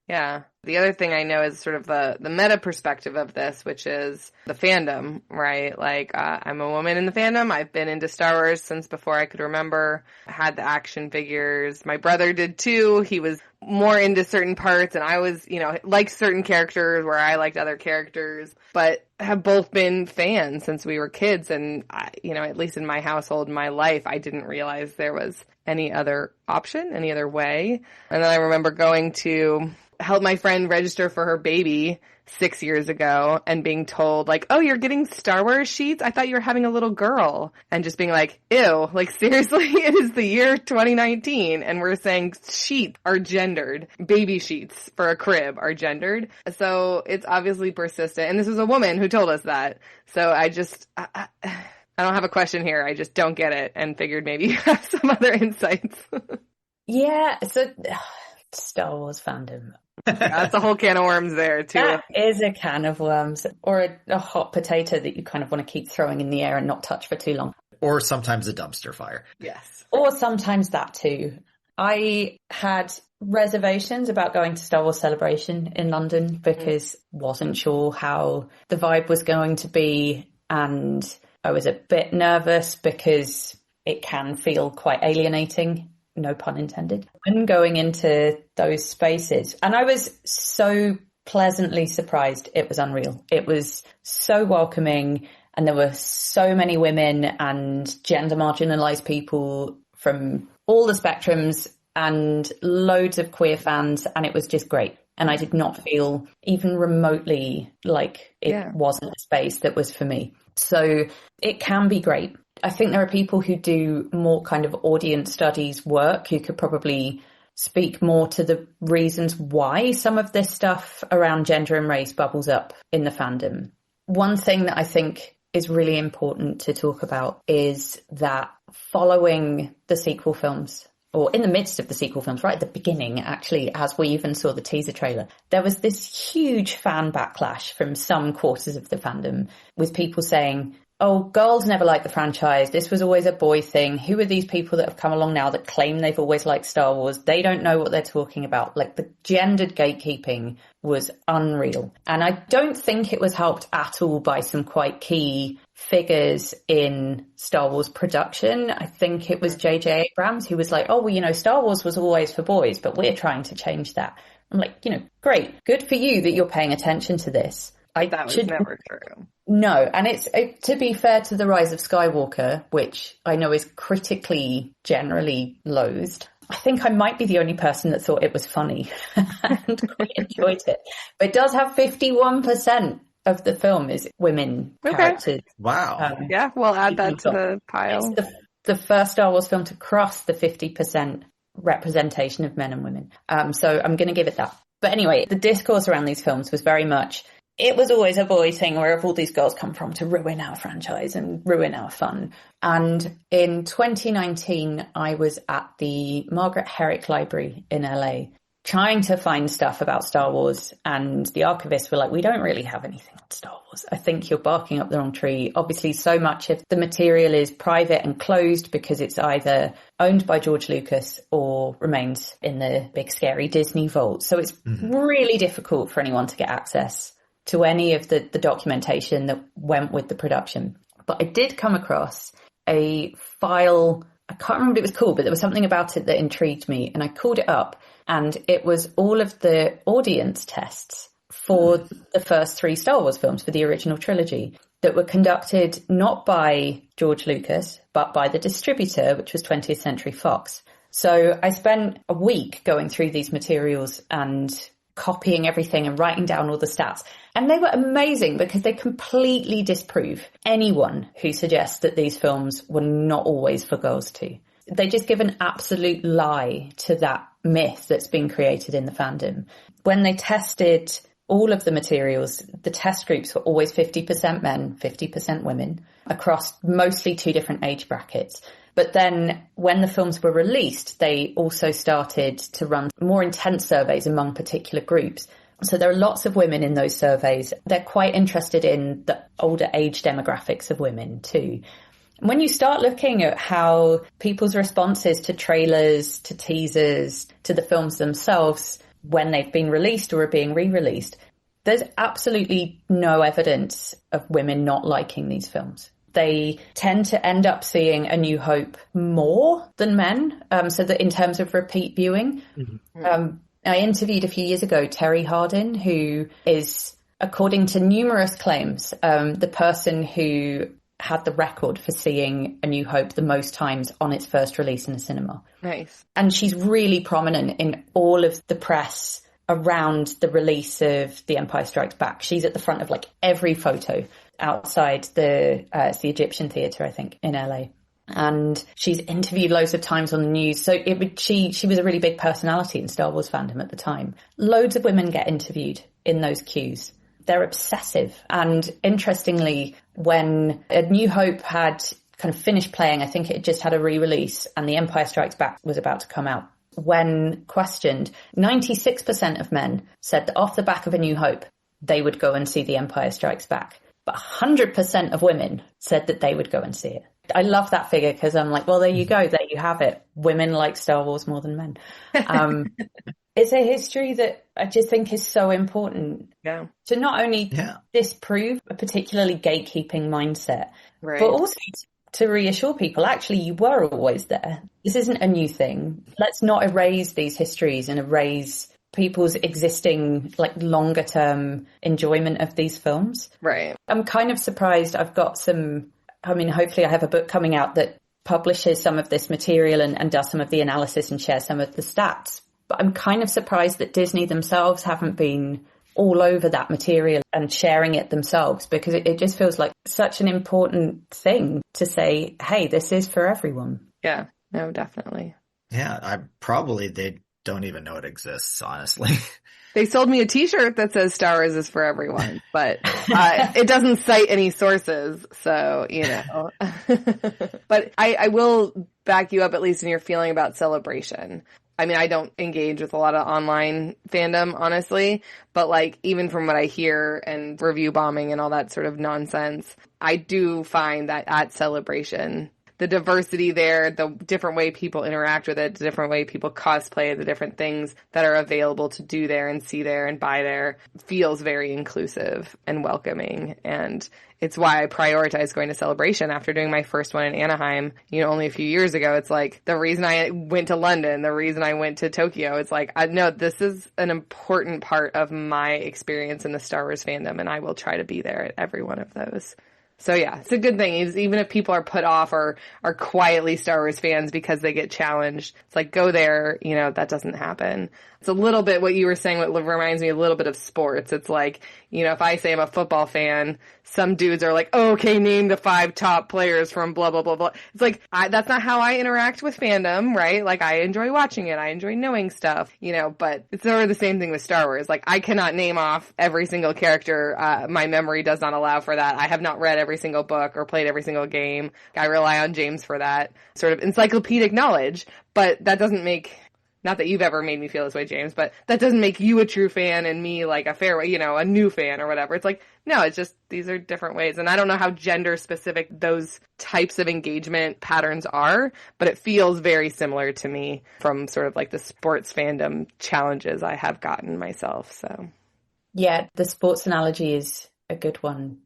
Yeah. The other thing I know is sort of the meta perspective of this, which is the fandom, right? Like, I'm a woman in the fandom. I've been into Star Wars since before I could remember. I had the action figures. My brother did too. He was more into certain parts, and I was, liked certain characters where I liked other characters, but have both been fans since we were kids. And, at least in my household, in my life, I didn't realize there was any other option, any other way. And then I remember going to help my friend register for her baby 6 years ago and being told, like, oh, you're getting Star Wars sheets? I thought you were having a little girl. And just being like, ew, like, seriously, it is the year 2019 and we're saying sheets are gendered. Baby sheets for a crib are gendered. So it's obviously persistent. And this was a woman who told us that. So I don't have a question here. I just don't get it and figured maybe you have some other insights. Yeah, so Star Wars fandom. That's a whole can of worms there, too. That is a can of worms, or a hot potato that you kind of want to keep throwing in the air and not touch for too long. Or sometimes a dumpster fire. Yes. Or sometimes that too. I had reservations about going to Star Wars Celebration in London because wasn't sure how the vibe was going to be, and I was a bit nervous because it can feel quite alienating. No pun intended. When going into those spaces, and I was so pleasantly surprised, it was unreal. It was so welcoming, and there were so many women and gender marginalized people from all the spectrums and loads of queer fans, and it was just great. And I did not feel even remotely like it wasn't a space that was for me. So it can be great. I think there are people who do more kind of audience studies work who could probably speak more to the reasons why some of this stuff around gender and race bubbles up in the fandom. One thing that I think is really important to talk about is that following the sequel films, or in the midst of the sequel films, right at the beginning, actually, as we even saw the teaser trailer, there was this huge fan backlash from some quarters of the fandom with people saying, oh, girls never liked the franchise. This was always a boy thing. Who are these people that have come along now that claim they've always liked Star Wars? They don't know what they're talking about. Like, the gendered gatekeeping was unreal. And I don't think it was helped at all by some quite key figures in Star Wars production. I think it was J.J. Abrams who was like, oh, well, Star Wars was always for boys, but we're trying to change that. I'm like, great. Good for you that you're paying attention to this. That was never true. No, and it's to be fair to The Rise of Skywalker, which I know is critically generally loathed. I think I might be the only person that thought it was funny and quite enjoyed it. But it does have 51% of the film is women characters. Wow. Yeah, we'll add that to the pile. It's the first Star Wars film to cross the 50% representation of men and women. So I'm going to give it that. But anyway, the discourse around these films was very much, it was always a boy thing, where have all these girls come from to ruin our franchise and ruin our fun. And in 2019, I was at the Margaret Herrick Library in LA trying to find stuff about Star Wars, and the archivists were like, we don't really have anything on Star Wars. I think you're barking up the wrong tree. Obviously, so much of the material is private and closed because it's either owned by George Lucas or remains in the big scary Disney vault. So it's really difficult for anyone to get access to any of the documentation that went with the production. But I did come across a file, I can't remember what it was called, but there was something about it that intrigued me, and I called it up, and it was all of the audience tests for the first 3 Star Wars films, for the original trilogy, that were conducted not by George Lucas, but by the distributor, which was 20th Century Fox. So I spent a week going through these materials and copying everything and writing down all the stats. And they were amazing because they completely disprove anyone who suggests that these films were not always for girls too. They just give an absolute lie to that myth that's been created in the fandom. When they tested all of the materials, the test groups were always 50% men, 50% women, across mostly 2 different age brackets. But then when the films were released, they also started to run more intense surveys among particular groups. So there are lots of women in those surveys. They're quite interested in the older age demographics of women too. When you start looking at how people's responses to trailers, to teasers, to the films themselves when they've been released or are being re-released, there's absolutely no evidence of women not liking these films. They tend to end up seeing A New Hope more than men, so that in terms of repeat viewing. I interviewed a few years ago Terry Hardin, who is, according to numerous claims, the person who had the record for seeing A New Hope the most times on its first release in the cinema. Nice. And she's really prominent in all of the press around the release of The Empire Strikes Back. She's at the front of like every photo outside it's the Egyptian Theatre, I think, in LA. And she's interviewed loads of times on the news. So she was a really big personality in Star Wars fandom at the time. Loads of women get interviewed in those queues. They're obsessive. And interestingly, when A New Hope had kind of finished playing, I think it just had a re-release, and The Empire Strikes Back was about to come out. When questioned, 96% of men said that off the back of A New Hope, they would go and see The Empire Strikes Back. But 100% of women said that they would go and see it. I love that figure because I'm like, well, there you go. There you have it. Women like Star Wars more than men. It's a history that I just think is so important to not only disprove a particularly gatekeeping mindset, but also to reassure people, actually, you were always there. This isn't a new thing. Let's not erase these histories and erase people's existing, like, longer term enjoyment of these films. Right. I'm kind of surprised. I've got hopefully I have a book coming out that publishes some of this material and does some of the analysis and shares some of the stats. But I'm kind of surprised that Disney themselves haven't been all over that material and sharing it themselves, because it just feels like such an important thing to say, hey, this is for everyone. Yeah, no, definitely. Yeah, they don't even know it exists, honestly. They sold me a t-shirt that says Star Wars is for everyone, but it doesn't cite any sources, so, you know. But I will back you up, at least in your feeling about celebration. I mean, I don't engage with a lot of online fandom, honestly, but like, even from what I hear and review bombing and all that sort of nonsense, I do find that at Celebration, the diversity there, the different way people interact with it, the different way people cosplay, the different things that are available to do there and see there and buy there feels very inclusive and welcoming. And it's why I prioritize going to Celebration after doing my first one in Anaheim, only a few years ago. It's like the reason I went to London, the reason I went to Tokyo, it's like, I know this is an important part of my experience in the Star Wars fandom, and I will try to be there at every one of those. So yeah, it's a good thing. Even if people are put off or are quietly Star Wars fans because they get challenged, it's like, go there, that doesn't happen. It's a little bit what you were saying, what reminds me a little bit of sports. It's like, if I say I'm a football fan, some dudes are like, oh, okay, name the 5 top players from blah, blah, blah, blah. It's like, that's not how I interact with fandom, right? Like, I enjoy watching it. I enjoy knowing stuff, but it's sort of the same thing with Star Wars. Like, I cannot name off every single character. My memory does not allow for that. I have not read every single book or played every single game. I rely on James for that sort of encyclopedic knowledge, but that doesn't make... Not that you've ever made me feel this way, James, but that doesn't make you a true fan and me like a fair, a new fan or whatever. It's like, no, it's just, these are different ways. And I don't know how gender specific those types of engagement patterns are, but it feels very similar to me from sort of like the sports fandom challenges I have gotten myself. So, yeah, the sports analogy is a good one.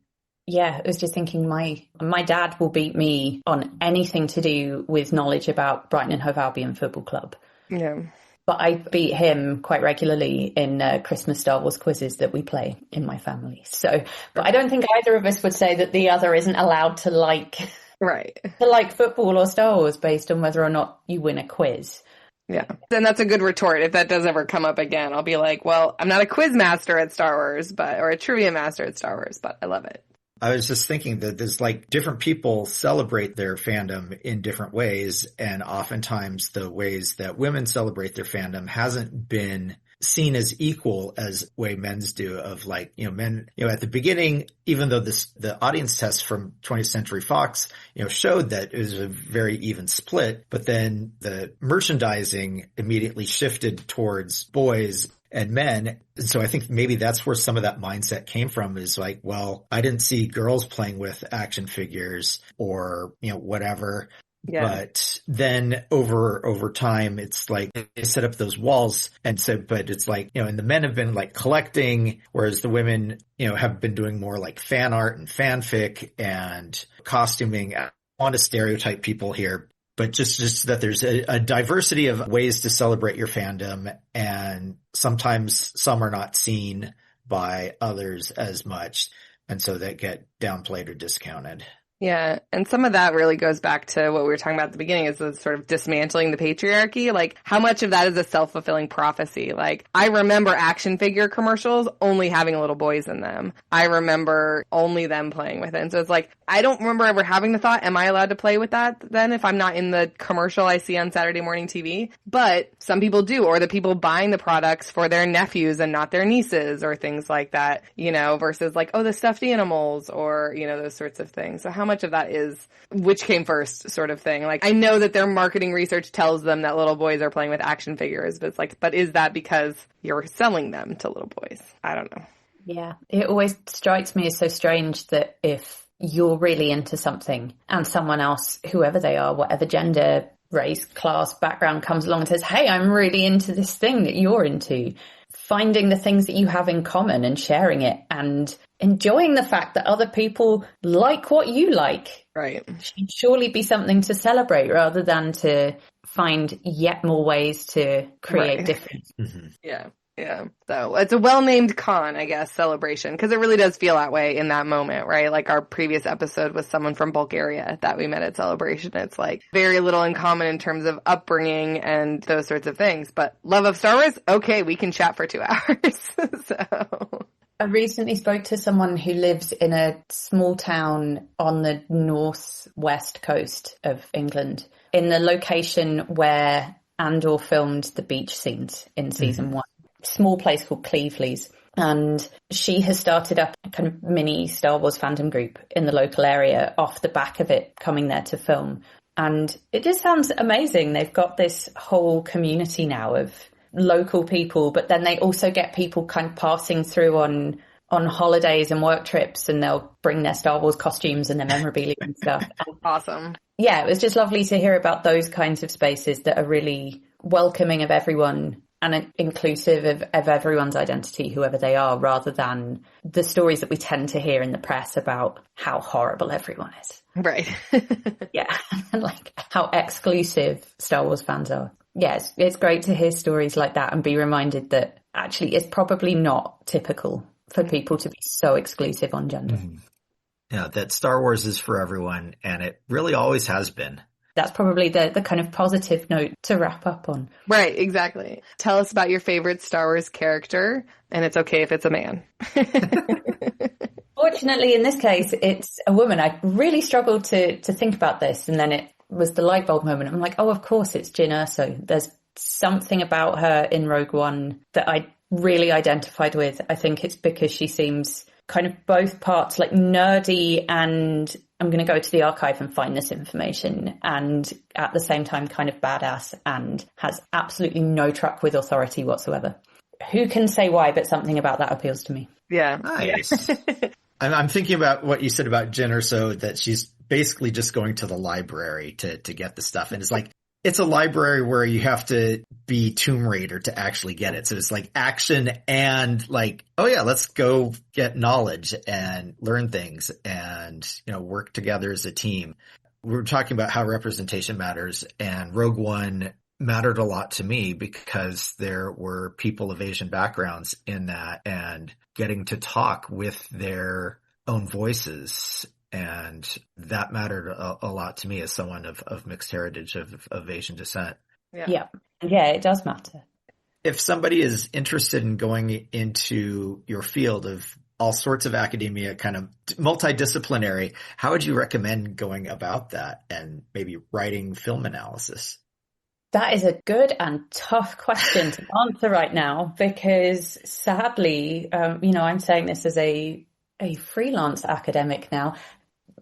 Yeah, I was just thinking my dad will beat me on anything to do with knowledge about Brighton and Hove Albion Football Club. Yeah. But I beat him quite regularly in Christmas Star Wars quizzes that we play in my family. So, but I don't think either of us would say that the other isn't allowed to like football or Star Wars based on whether or not you win a quiz. Yeah. And that's a good retort. If that does ever come up again, I'll be like, well, I'm not a quiz master at Star Wars, or a trivia master at Star Wars, but I love it. I was just thinking that there's like different people celebrate their fandom in different ways. And oftentimes the ways that women celebrate their fandom hasn't been seen as equal as way men's do, of like, men, at the beginning, even though the audience test from 20th Century Fox, showed that it was a very even split, but then the merchandising immediately shifted towards boys and men. So I think maybe that's where some of that mindset came from, is like, well, I didn't see girls playing with action figures or, whatever. Yeah. But then over time, it's like they set up those walls. And so, but it's like, and the men have been like collecting, whereas the women, have been doing more like fan art and fanfic and costuming. I want to stereotype people here, but just that there's a diversity of ways to celebrate your fandom. And sometimes some are not seen by others as much. And so that get downplayed or discounted. Yeah. And some of that really goes back to what we were talking about at the beginning, is the sort of dismantling the patriarchy. Like, how much of that is a self-fulfilling prophecy? Like, I remember action figure commercials only having little boys in them. I remember only them playing with it. And so it's like, I don't remember ever having the thought, am I allowed to play with that then if I'm not in the commercial I see on Saturday morning TV? But some people do, or the people buying the products for their nephews and not their nieces, or things like that, versus like, oh, the stuffed animals, or, those sorts of things. So how much of that is which came first sort of thing? Like, I know that their marketing research tells them that little boys are playing with action figures, but it's like, but is that because you're selling them to little boys? I don't know. Yeah. It always strikes me as so strange that if you're really into something and someone else, whoever they are, whatever gender, race, class, background, comes along and says, hey, I'm really into this thing that you're into, finding the things that you have in common and sharing it and enjoying the fact that other people like what you like. Right. Should surely be something to celebrate rather than to find yet more ways to create difference. Mm-hmm. Yeah. Yeah. So it's a well-named con, I guess, celebration, because it really does feel that way in that moment, right? Like our previous episode was someone from Bulgaria that we met at Celebration. It's like very little in common in terms of upbringing and those sorts of things. But love of Star Wars? Okay, we can chat for 2 hours. So I recently spoke to someone who lives in a small town on the northwest coast of England, in the location where Andor filmed the beach scenes in season 1. Small place called Cleveland's, and she has started up a kind of mini Star Wars fandom group in the local area off the back of it coming there to film. And it just sounds amazing. They've got this whole community now of local people, but then they also get people kind of passing through on holidays and work trips, and they'll bring their Star Wars costumes and their memorabilia and stuff. Awesome. Yeah, it was just lovely to hear about those kinds of spaces that are really welcoming of everyone and inclusive of everyone's identity, whoever they are, rather than the stories that we tend to hear in the press about how horrible everyone is. Right. Yeah. And like how exclusive Star Wars fans are. Yes, it's great to hear stories like that and be reminded that actually it's probably not typical for people to be so exclusive on gender. Mm-hmm. Yeah, that Star Wars is for everyone, and it really always has been. That's probably the kind of positive note to wrap up on. Right, exactly. Tell us about your favorite Star Wars character, and it's okay if it's a man. Fortunately, in this case, it's a woman. I really struggled to think about this, and then it was the light bulb moment. I'm like, oh, of course, it's Jyn Erso. There's something about her in Rogue One that I really identified with. I think it's because she seems kind of both parts like nerdy and I'm going to go to the archive and find this information, and at the same time kind of badass and has absolutely no truck with authority whatsoever. Who can say why, but something about that appeals to me. Yeah. Nice. I'm thinking about what you said about Jyn Erso, that she's basically just going to the library to get the stuff. And it's like, it's a library where you have to be Tomb Raider to actually get it. So it's like action and like, oh yeah, let's go get knowledge and learn things and, work together as a team. We were talking about how representation matters, and Rogue One mattered a lot to me because there were people of Asian backgrounds in that, and getting to talk with their own voices. And that mattered a lot to me as someone of mixed heritage of Asian descent. Yeah, it does matter. If somebody is interested in going into your field of all sorts of academia, kind of multidisciplinary, how would you recommend going about that and maybe writing film analysis? That is a good and tough question to answer right now, because sadly, I'm saying this as a freelance academic now.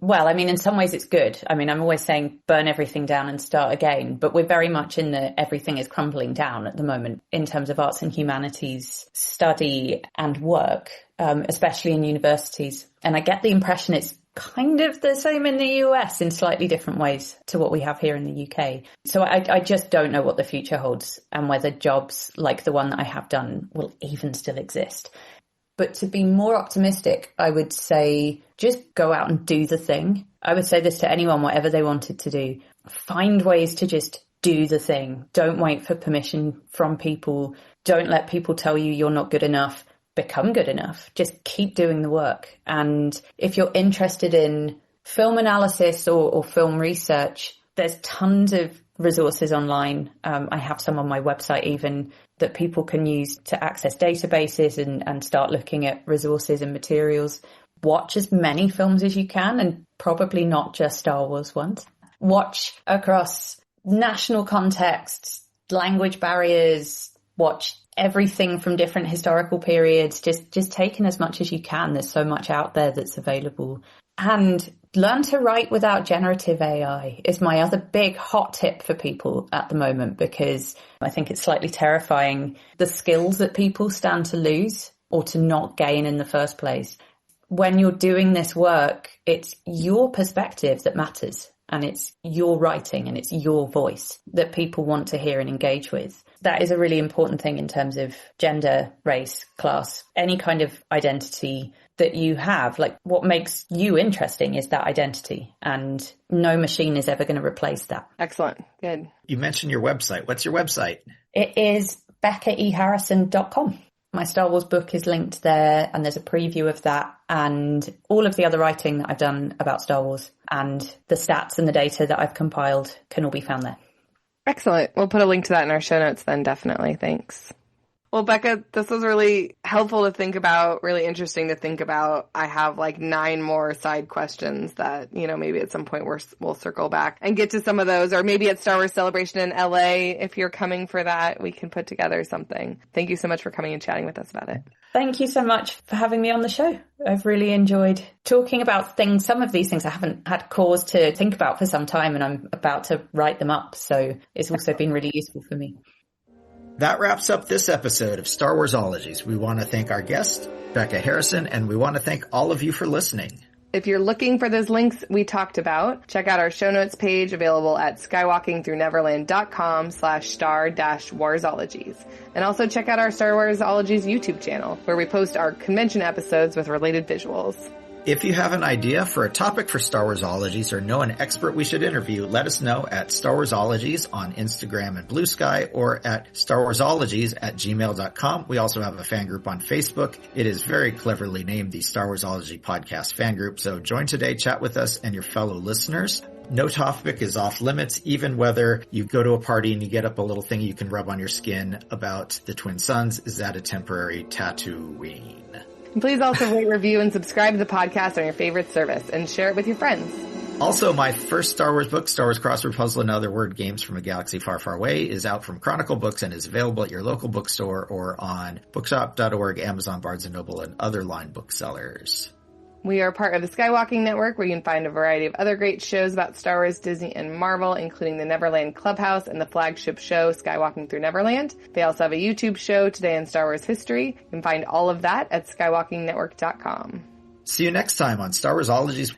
Well, I mean, in some ways it's good. I mean, I'm always saying burn everything down and start again, but we're very much in the everything is crumbling down at the moment in terms of arts and humanities study and work, especially in universities. And I get the impression it's kind of the same in the US in slightly different ways to what we have here in the UK. So I just don't know what the future holds and whether jobs like the one that I have done will even still exist. But to be more optimistic, I would say just go out and do the thing. I would say this to anyone, whatever they wanted to do. Find ways to just do the thing. Don't wait for permission from people. Don't let people tell you you're not good enough. Become good enough. Just keep doing the work. And if you're interested in film analysis or film research, there's tons of resources online. I have some on my website even that people can use to access databases and start looking at resources and materials. Watch as many films as you can, and probably not just Star Wars ones. Watch across national contexts, language barriers, watch everything from different historical periods. Just take in as much as you can. There's so much out there that's available. And learn to write without generative AI is my other big hot tip for people at the moment, because I think it's slightly terrifying the skills that people stand to lose or to not gain in the first place. When you're doing this work, it's your perspective that matters, and it's your writing and it's your voice that people want to hear and engage with. That is a really important thing in terms of gender, race, class, any kind of identity that you have. Like, what makes you interesting is that identity, and no machine is ever going to replace that. Excellent. Good. You mentioned your website. What's your website? It is beccaeharrison.com. My Star Wars book is linked there, and there's a preview of that and all of the other writing that I've done about Star Wars, and the stats and the data that I've compiled can all be found there. Excellent. We'll put a link to that in our show notes then, definitely. Thanks. Well, Becca, this was really helpful to think about, really interesting to think about. I have like 9 more side questions that, maybe at some point we'll circle back and get to some of those, or maybe at Star Wars Celebration in LA, if you're coming for that, we can put together something. Thank you so much for coming and chatting with us about it. Thank you so much for having me on the show. I've really enjoyed talking about things. Some of these things I haven't had cause to think about for some time, and I'm about to write them up. So it's also been really useful for me. That wraps up this episode of Star Warsologies. We want to thank our guest, Becca Harrison, and we want to thank all of you for listening. If you're looking for those links we talked about, check out our show notes page available at skywalkingthroughneverland.com/star-warsologies. And also check out our Star Warsologies YouTube channel, where we post our convention episodes with related visuals. If you have an idea for a topic for Star Warsologies or know an expert we should interview, let us know at Star Warsologies on Instagram and Blue Sky, or at starwarsologies@gmail.com. We also have a fan group on Facebook. It is very cleverly named the Star Warsology Podcast Fan Group. So join today, chat with us and your fellow listeners. No topic is off limits, even whether you go to a party and you get up a little thing you can rub on your skin about the twin suns. Is that a temporary Tatooine? And please also rate, review, and subscribe to the podcast on your favorite service, and share it with your friends. Also, my first Star Wars book, Star Wars Crossword Puzzle and Other Word Games from a Galaxy Far, Far Away, is out from Chronicle Books and is available at your local bookstore or on bookshop.org, Amazon, Barnes & Noble, and other line booksellers. We are part of the Skywalking Network, where you can find a variety of other great shows about Star Wars, Disney, and Marvel, including the Neverland Clubhouse and the flagship show, Skywalking Through Neverland. They also have a YouTube show, Today in Star Wars History. You can find all of that at skywalkingnetwork.com. See you next time on Star Warsologies.